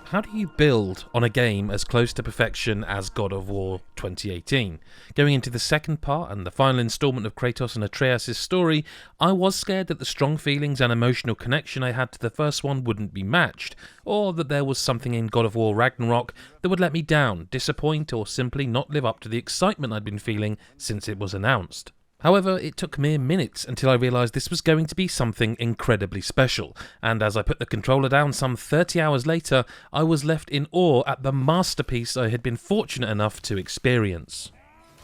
How do you build on a game as close to perfection as God of War 2018? Going into the second part and the final instalment of Kratos and Atreus' story, I was scared that the strong feelings and emotional connection I had to the first one wouldn't be matched, or that there was something in God of War Ragnarok that would let me down, disappoint, or simply not live up to the excitement I'd been feeling since it was announced. However, it took mere minutes until I realised this was going to be something incredibly special, and as I put the controller down some 30 hours later, I was left in awe at the masterpiece I had been fortunate enough to experience.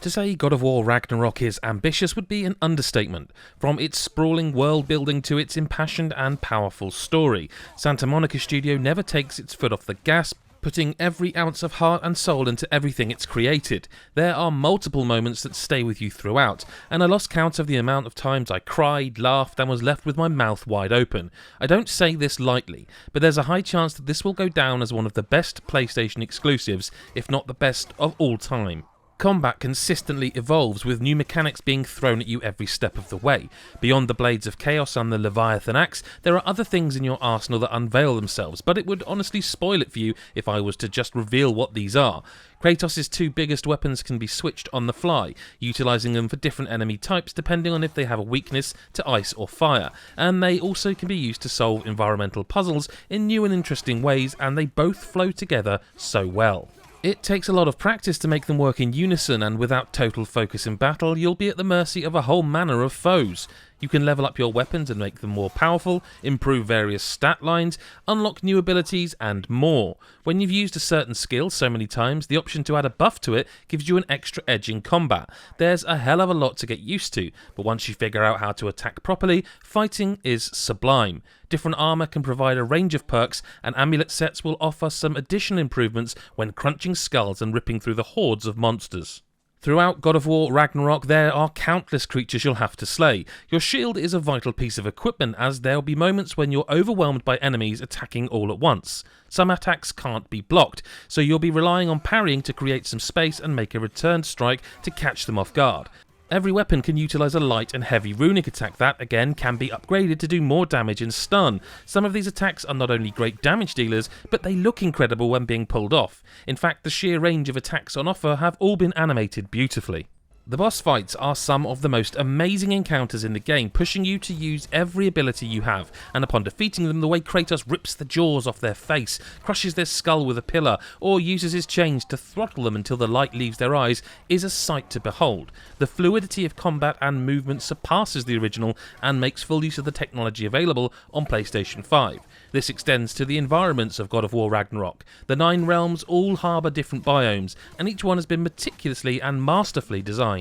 To say God of War Ragnarok is ambitious would be an understatement. From its sprawling world building to its impassioned and powerful story, Santa Monica Studio never takes its foot off the gas, putting every ounce of heart and soul into everything it's created. There are multiple moments that stay with you throughout, and I lost count of the amount of times I cried, laughed, and was left with my mouth wide open. I don't say this lightly, but there's a high chance that this will go down as one of the best PlayStation exclusives, if not the best of all time. Combat consistently evolves, with new mechanics being thrown at you every step of the way. Beyond the Blades of Chaos and the Leviathan Axe, there are other things in your arsenal that unveil themselves, but it would honestly spoil it for you if I was to just reveal what these are. Kratos' two biggest weapons can be switched on the fly, utilising them for different enemy types depending on if they have a weakness to ice or fire, and they also can be used to solve environmental puzzles in new and interesting ways, and they both flow together so well. It takes a lot of practice to make them work in unison, and without total focus in battle, you'll be at the mercy of a whole manner of foes. You can level up your weapons and make them more powerful, improve various stat lines, unlock new abilities, and more. When you've used a certain skill so many times, the option to add a buff to it gives you an extra edge in combat. There's a hell of a lot to get used to, but once you figure out how to attack properly, fighting is sublime. Different armour can provide a range of perks, and amulet sets will offer some additional improvements when crunching skulls and ripping through the hordes of monsters. Throughout God of War Ragnarok, there are countless creatures you'll have to slay. Your shield is a vital piece of equipment, as there'll be moments when you're overwhelmed by enemies attacking all at once. Some attacks can't be blocked, so you'll be relying on parrying to create some space and make a return strike to catch them off guard. Every weapon can utilise a light and heavy runic attack that, again, can be upgraded to do more damage and stun. Some of these attacks are not only great damage dealers, but they look incredible when being pulled off. In fact, the sheer range of attacks on offer have all been animated beautifully. The boss fights are some of the most amazing encounters in the game, pushing you to use every ability you have, and upon defeating them, the way Kratos rips the jaws off their face, crushes their skull with a pillar, or uses his chains to throttle them until the light leaves their eyes is a sight to behold. The fluidity of combat and movement surpasses the original and makes full use of the technology available on PlayStation 5. This extends to the environments of God of War Ragnarok. The 9 realms all harbour different biomes, and each one has been meticulously and masterfully designed.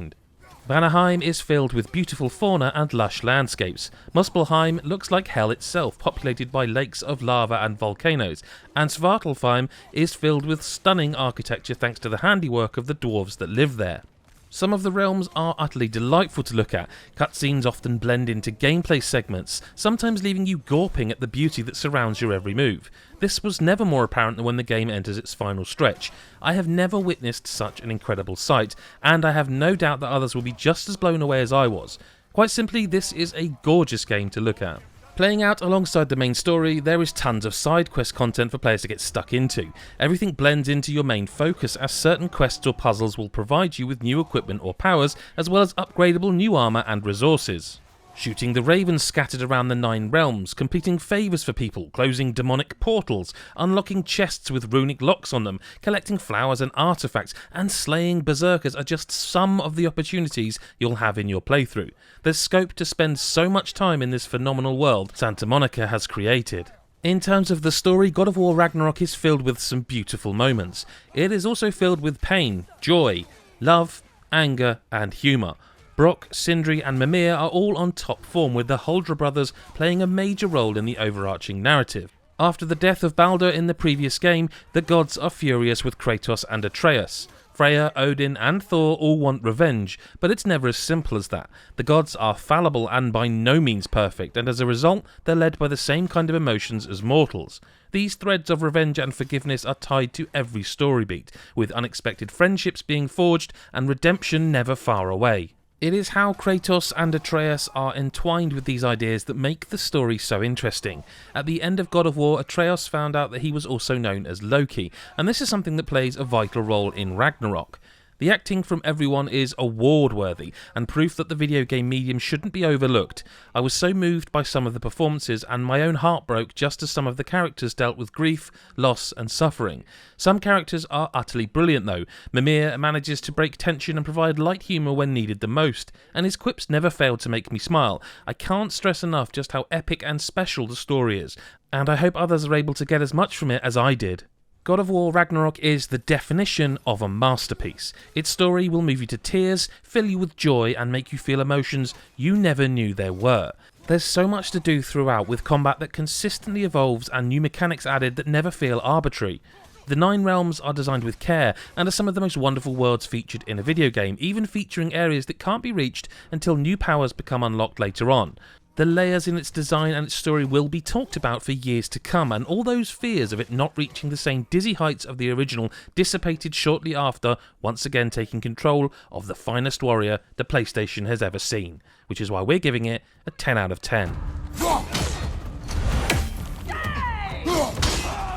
Vanaheim is filled with beautiful fauna and lush landscapes. Muspelheim looks like hell itself, populated by lakes of lava and volcanoes, and Svartalfheim is filled with stunning architecture thanks to the handiwork of the dwarves that live there. Some of the realms are utterly delightful to look at. Cutscenes often blend into gameplay segments, sometimes leaving you gawping at the beauty that surrounds your every move. This was never more apparent than when the game enters its final stretch. I have never witnessed such an incredible sight, and I have no doubt that others will be just as blown away as I was. Quite simply, this is a gorgeous game to look at. Playing out alongside the main story, there is tons of side quest content for players to get stuck into. Everything blends into your main focus, as certain quests or puzzles will provide you with new equipment or powers, as well as upgradable new armour and resources. Shooting the ravens scattered around the 9 realms, completing favours for people, closing demonic portals, unlocking chests with runic locks on them, collecting flowers and artefacts, and slaying berserkers are just some of the opportunities you'll have in your playthrough. There's scope to spend so much time in this phenomenal world Santa Monica has created. In terms of the story, God of War Ragnarok is filled with some beautiful moments. It is also filled with pain, joy, love, anger, and humour. Brock, Sindri and Mimir are all on top form, with the Huldra brothers playing a major role in the overarching narrative. After the death of Baldur in the previous game, the gods are furious with Kratos and Atreus. Freya, Odin and Thor all want revenge, but it's never as simple as that. The gods are fallible and by no means perfect, and as a result, they're led by the same kind of emotions as mortals. These threads of revenge and forgiveness are tied to every story beat, with unexpected friendships being forged and redemption never far away. It is how Kratos and Atreus are entwined with these ideas that make the story so interesting. At the end of God of War, Atreus found out that he was also known as Loki, and this is something that plays a vital role in Ragnarok. The acting from everyone is award-worthy, and proof that the video game medium shouldn't be overlooked. I was so moved by some of the performances, and my own heart broke just as some of the characters dealt with grief, loss and suffering. Some characters are utterly brilliant though. Mimir manages to break tension and provide light humour when needed the most, and his quips never fail to make me smile. I can't stress enough just how epic and special the story is, and I hope others are able to get as much from it as I did. God of War Ragnarok is the definition of a masterpiece. Its story will move you to tears, fill you with joy and make you feel emotions you never knew there were. There's so much to do throughout, with combat that consistently evolves and new mechanics added that never feel arbitrary. The 9 realms are designed with care and are some of the most wonderful worlds featured in a video game, even featuring areas that can't be reached until new powers become unlocked later on. The layers in its design and its story will be talked about for years to come, and all those fears of it not reaching the same dizzy heights of the original dissipated shortly after, once again taking control of the finest warrior the PlayStation has ever seen, which is why we're giving it a 10 out of 10.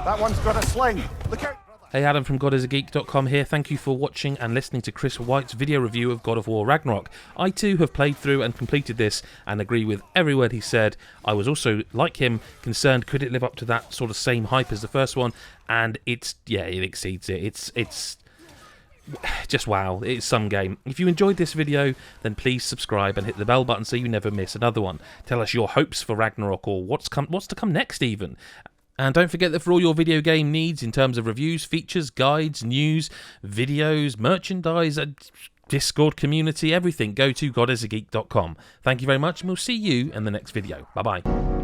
That one's got a sling. Look out! Hey, Adam from GodIsAGeek.com here. Thank you for watching and listening to Chris White's video review of God of War Ragnarok. I too have played through and completed this and agree with every word he said. I was also, like him, concerned could it live up to that sort of same hype as the first one, and it exceeds it. It's just wow, it's some game. If you enjoyed this video, then please subscribe and hit the bell button so you never miss another one. Tell us your hopes for Ragnarok, or what's to come next even. And don't forget that for all your video game needs in terms of reviews, features, guides, news, videos, merchandise, Discord community, everything, go to godisageek.com. Thank you very much, and we'll see you in the next video. Bye-bye.